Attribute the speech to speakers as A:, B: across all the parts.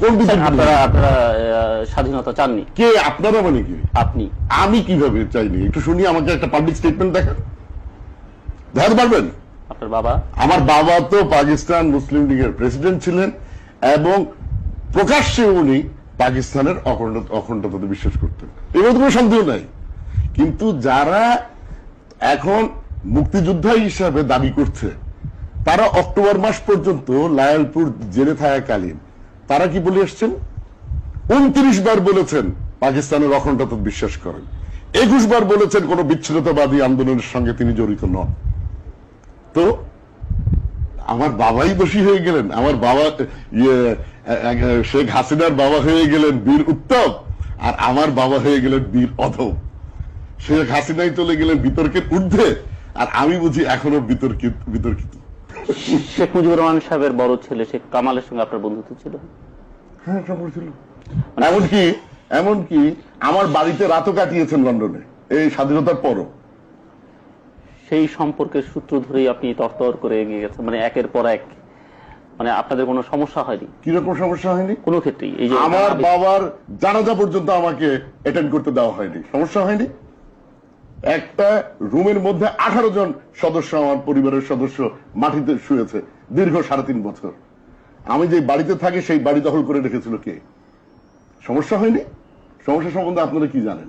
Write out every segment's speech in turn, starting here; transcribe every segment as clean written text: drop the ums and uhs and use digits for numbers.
A: কোন বিতর্ক?
B: আপনারা স্বাধীনতা চাননি।
A: কে আপনারা মানে কি?
B: আপনি।
A: আমি কিভাবে চাইনি? একটু শুনি, আমাকে একটা পাবলিক স্টেটমেন্ট দেখান, দেখাতে পারবেন?
B: আপনার বাবা?
A: আমার বাবা তো পাকিস্তান মুসলিম লীগের প্রেসিডেন্ট ছিলেন এবং প্রকাশ্যে উনি পাকিস্তানের অখণ্ডতাতে বিশ্বাস করতেন, এবার কোনো সন্দেহ নাই। কিন্তু যারা এখন মুক্তিযোদ্ধা হিসাবে দাবি করছে, তারা অক্টোবর মাস পর্যন্ত লায়ালপুর জেলে থাকাকালীন তারা কি বলে এসছেন? 29 বার বলেছেন পাকিস্তানের অখণ্ডতা বিশ্বাস করেন, 21 বার বলেছেন কোন বিচ্ছিন্নতাবাদী আন্দোলনের সঙ্গে তিনি জড়িত নন। তো আমার বাবাই দোষী হয়ে গেলেন? আমার বাবা শেখ হাসিনার বাবা হয়ে গেলেন বীর উত্তম, আর আমার বাবা হয়ে গেলেন বীর অধম। শেখ হাসিনাই চলে গেলেন বিতর্কের ঊর্ধ্বে, আর আমি বুঝি এখনো বিতর্কিত।
B: শেখ মুজিবুর রহমান সাহেবের বড় ছেলে শেখ কামালের সঙ্গে আপনার বন্ধুত্ব ছিল?
A: হ্যাঁ, সম্পর্ক ছিল। এমনকি আমার বাড়িতে রাতও কাটিয়েছেন লন্ডনে এই স্বাধীনতার পরও।
B: সেই সম্পর্কের সূত্র ধরেই আপনি তরতর করে এগিয়ে গেছেন, মানে একের পর এক, মানে আপনাদের কোনো সমস্যা হয়নি?
A: কিরকম সমস্যা হয়নি?
B: কোনো ক্ষেত্রেই? এই যে
A: আমার বাবার জানাজা পর্যন্ত আমাকে অ্যাটেন্ড করতে দেওয়া হয়নি, সমস্যা হয়নি। একটা রুমের মধ্যে 18 জন সদস্য, আমার পরিবারের সদস্য মাটিতে শুয়েছে দীর্ঘ 3.5 বছর। আমি যে বাড়িতে থাকি সেই বাড়ি দখল করে রেখেছিল কে? সমস্যা হয়নি? সমস্যা সম্বন্ধে আপনারা কি জানেন?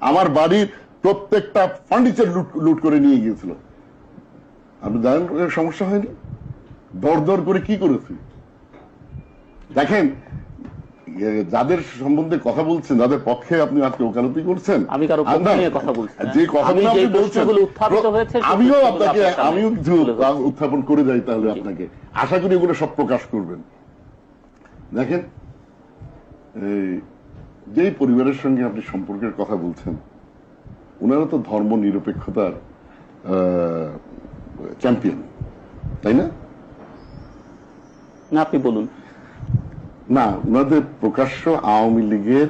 A: আমার বাড়ির প্রত্যেকটা ফার্নিচার লুট করে নিয়ে গিয়েছিল, আপনি জানেন সমস্যা হয়নি? দর দর করে কি করেছি দেখেন। যাদের সম্বন্ধে কথা বলছেন, যাদের পক্ষে আপনি আজকে ওকালতি করছেন,
B: আমি কারো পক্ষে নিয়ে কথা বলছি না।
A: যে কথাগুলো আপনি বলছেন,
B: উত্থাপিত হয়েছে,
A: আমিও কিছু উত্থাপন করে যাই তাহলে আপনাকে, আশা করি ওগুলো সব প্রকাশ করবেন। দেখেন, যে পরিবারের সঙ্গে আপনি সম্পর্কের কথা বলছেন, ওনারা তো ধর্ম নিরপেক্ষতার চ্যাম্পিয়ন, তাই না?
B: না, আপনি বলুন।
A: না, ওনাদের প্রকাশ্য আওয়ামী লীগের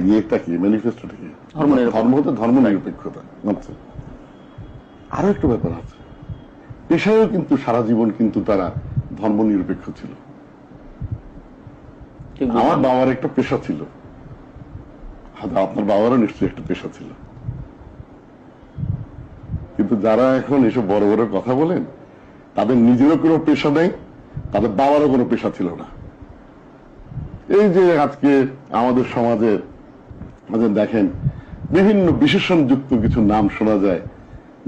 A: ইয়েটা কি, ম্যানিফেস্টোটা কি? ধর্ম নিরপেক্ষতা। আরো একটা ব্যাপার আছে, পেশায়ও কিন্তু সারা জীবন কিন্তু তারা ধর্ম নিরপেক্ষ ছিল। আমার বাবার একটা পেশা ছিল, আপনার বাবারও নিশ্চয়ই একটা পেশা ছিল। কিন্তু যারা এখন এসব বড় বড় কথা বলেন, তাদের নিজেরও কোনো পেশা নেই, তাদের বাবারও কোনো পেশা ছিল না। এই যে আজকে আমাদের সমাজের দেখেন, বিভিন্ন বিশেষণযুক্ত কিছু নাম শোনা যায়,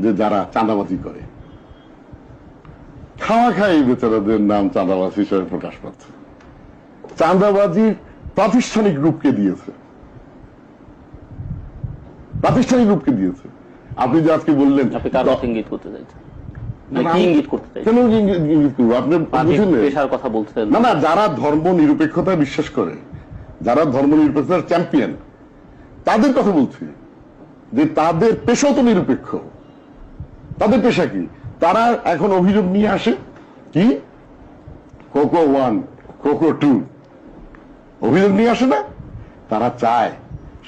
A: যে যারা চাঁদাবাজি করে, খাওয়া খাই বেচারাদের নাম চাঁদাবাজ হিসেবে প্রকাশ পাচ্ছে। চাঁদাবাজির প্রাতিষ্ঠানিক রূপকে দিয়েছে, প্রাতিষ্ঠানিক রূপকে দিয়েছে। আপনি যে আজকে বললেন,
B: আপনি কার কথা ইঙ্গিত করতে চাইছেন? কি ইঙ্গিত করতে চাইছেন?
A: কেন ইঙ্গিত করবো? আপনি বুঝলেন
B: পেশার কথা বলছেন
A: না। যারা ধর্ম নিরপেক্ষতা বিশ্বাস করে, যারা ধর্ম নিরপেক্ষতার চ্যাম্পিয়ন, তাদের কথা বলছি, যে তাদের পেশা তো নিরপেক্ষ। তাদের পেশা কি? তারা এখন অভিযোগ নিয়ে আসে কি, কোকো 1, কোকো 2 অভিযোগ নিয়ে আসে না? তারা চায়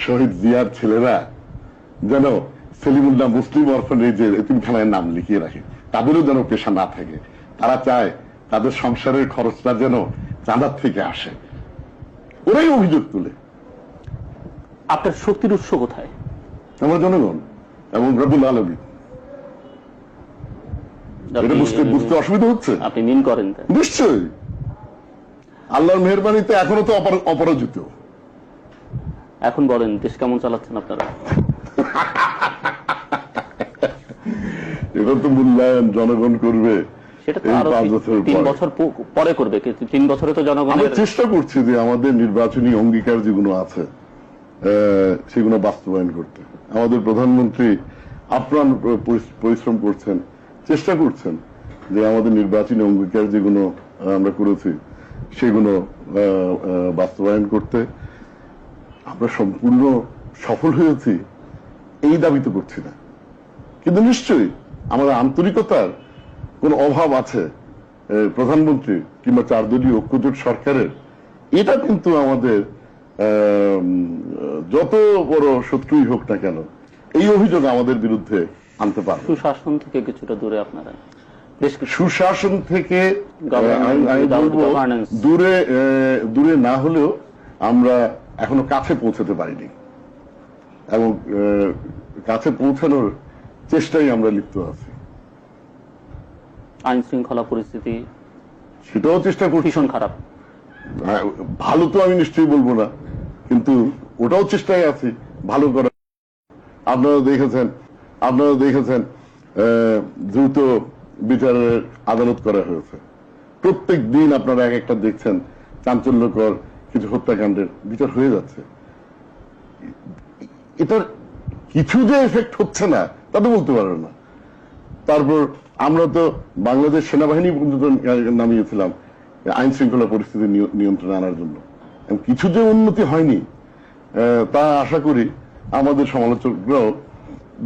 A: শহীদ জিয়ার ছেলেরা যেন সেলিমুল্লাহ মুসলিম অরফানেজের এতিমখানায় নাম লিখিয়ে রাখে, তাদেরও যেন পেশা না থাকে। তারা চায় তাদের সংসারের খরচটা যেন চাঁদার থেকে আসে, ওরাই অভিযোগ তুলে।
B: আপনার শক্তির উৎস কোথায়?
A: আমার জনগণ এবং রব্বুল আলামিন। এটা বুঝতে অসুবিধা হচ্ছে?
B: আপনি মিন করেন?
A: নিশ্চয়ই, আল্লাহর মেহেরবানিতে এখনো তো অপরাজিত।
B: এখন বলেন, দেশ কেমন চালাচ্ছেন আপনারা?
A: এটা তো মূল্যায়ন জনগণ করবে,
B: সেটা তো আরো 3 বছর পরে করবে, কিন্তু 3 বছরে তো জনগণ।
A: আমরা চেষ্টা করছি যে আমাদের নির্বাচনী অঙ্গীকার যেগুলো আছে সেগুলো বাস্তবায়ন করতে। আমাদের প্রধানমন্ত্রী আপ্রাণ পরিশ্রম করছেন, চেষ্টা করছেন যে আমাদের নির্বাচনী অঙ্গীকার যেগুলো আমরা করেছি সেগুলো বাস্তবায়ন করতে। আমরা সম্পূর্ণ সফল হয়েছি এই দাবি তো করছি না, কিন্তু নিশ্চয়ই আমাদের আন্তরিকতার কোন অভাব আছে প্রধানমন্ত্রী কিংবা 4 দলীয় ঐক্যজোট সরকারের। এটা কিন্তু আমাদের যত বড় শত্রুই হোক না কেন, এই অভিযোগ আমাদের বিরুদ্ধে আনতে পারবে।
B: সুশাসন থেকে কিছুটা দূরে আপনারা? দেশকে
A: সুশাসন থেকে
B: Government
A: আমি
B: without
A: বলবো
B: governance।
A: দূরে না হলেও আমরা এখনো কাছে পৌঁছাতে পারিনি, এবং কাছে পৌঁছানোর চেষ্টায় আমরা লিপ্ত আছি।
B: আইন শৃঙ্খলা পরিস্থিতি
A: সেটাও চেষ্টা করছি।
B: ভীষণ খারাপ।
A: হ্যাঁ, ভালো তো আমি নিশ্চয়ই বলবো না, কিন্তু ওটাও চেষ্টায় আছি ভালো করার। আপনারা দেখেছেন দ্রুত বিচারের আদালত করা হয়েছে। প্রত্যেক দিন আপনারা এক একটা দেখছেন চাঞ্চল্যকর কিছু হত্যাকাণ্ডের বিচার হয়ে যাচ্ছে। এটার কিছু যে এফেক্ট হচ্ছে না তা তো বলতে পারবেন না। তারপর আমরা তো বাংলাদেশ সেনাবাহিনী পর্যন্ত নামিয়েছিলাম আইন শৃঙ্খলা পরিস্থিতি নিয়ন্ত্রণে আনার জন্য, এবং কিছু যে উন্নতি হয়নি তা আশা করি আমাদের সমালোচকরাও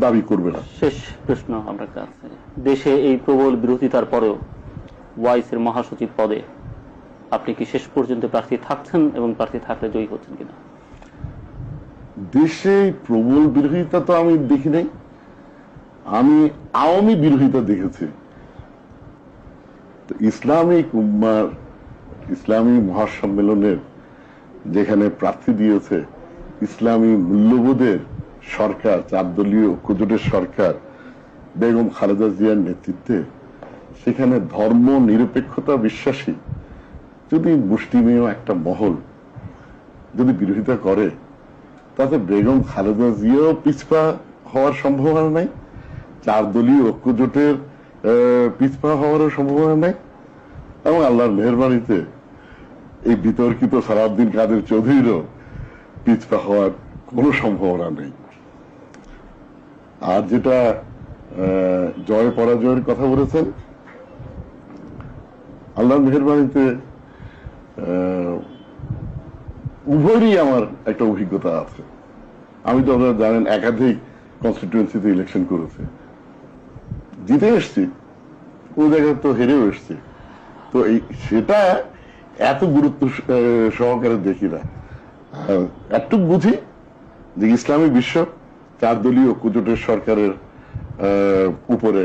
A: দাবি করবে না।
B: শেষ প্রশ্ন আপনার কাছে, দেশে এই প্রবল বিরোধিতার পরেও ওয়াইসের মহাসচিব পদে আপনি কি শেষ পর্যন্ত প্রার্থী থাকছেন, এবং প্রার্থী থাকলে জয়ী হচ্ছেন কিনা?
A: দেশে প্রবল বিরোধিতা তো আমি দেখি নাই, আমি আওয়ামী বিরোধিতা দেখেছি। ইসলামিক উম্মার ইসলামী মহাসম্মেলনের যেখানে প্রার্থী দিয়েছে ইসলামী মূল্যবোধের সরকার, 4 দলীয় ঐক্যজোটের সরকার বেগম খালেদা জিয়ার নেতৃত্বে, সেখানে ধর্ম নিরপেক্ষতা বিশ্বাসী যদি মুসলিমীয় একটা মহল যদি বিরোধিতা করে, তাতে বেগম খালেদা জিয়াও পিছপা হওয়ার সম্ভাবনা নাই, 4 দলীয় ঐক্যজোটের পিছপা হওয়ারও সম্ভাবনা নাই, এবং আল্লাহর মেহেরবানিতে এই বিতর্কিত সালাউদ্দিন কাদের চৌধুরীরও পিছপা হওয়ার কোনো সম্ভাবনা নেই। আর যেটা জয় পরাজয়ের কথা বলেছেন, আল্লাহর মেহেরবানিতে উভয়েরই আমার একটা অভিজ্ঞতা আছে। আমি তো আপনারা জানেন একাধিক কনস্টিটিউয়েন্সিতে ইলেকশন করেছে, জিতে এসছি, ওই জায়গায় তো হেরেও এসছি। তো সেটা এত গুরুত্ব সহকারে দেখি না। একটু বুঝি যে ইসলামী বিশ্ব 4 দলীয় ঐক্যজোটের সরকারের উপরে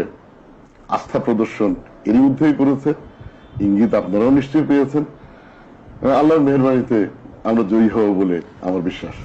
A: আস্থা প্রদর্শন এরই মধ্যেই করেছে, ইঙ্গিত আপনারাও নিশ্চয়ই পেয়েছেন। আল্লাহর মেহেরবানিতে আমরা জয়ী হব বলে আমার বিশ্বাস।